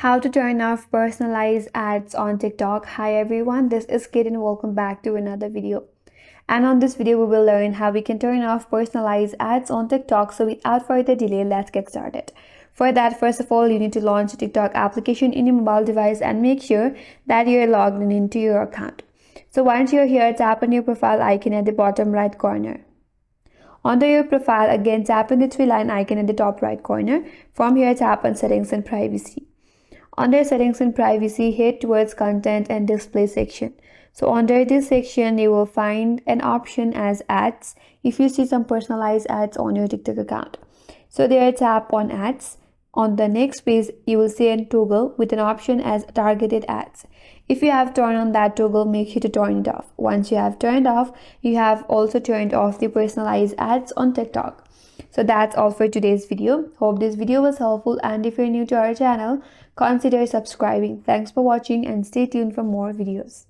How to turn off personalized ads on TikTok. Hi everyone, this is Kid and welcome back to another video. And on this video, we will learn how we can turn off personalized ads on TikTok. So without further delay, let's get started. For that, first of all, you need to launch a TikTok application in your mobile device and make sure that you're logged in into your account. So once you're here, tap on your profile icon at the bottom right corner. Under your profile, again tap on the three-line icon at the top right corner. From here, tap on settings and privacy. Under settings and privacy, head towards content and display section. So under this section, you will find an option as ads if you see some personalized ads on your TikTok account. So there, tap on ads. On the next page, you will see a toggle with an option as targeted ads. If you have turned on that toggle, make sure to turn it off. Once you have turned off, you have also turned off the personalized ads on TikTok. So that's all for today's video. Hope this video was helpful, and if you're new to our channel, consider subscribing. Thanks for watching and stay tuned for more videos.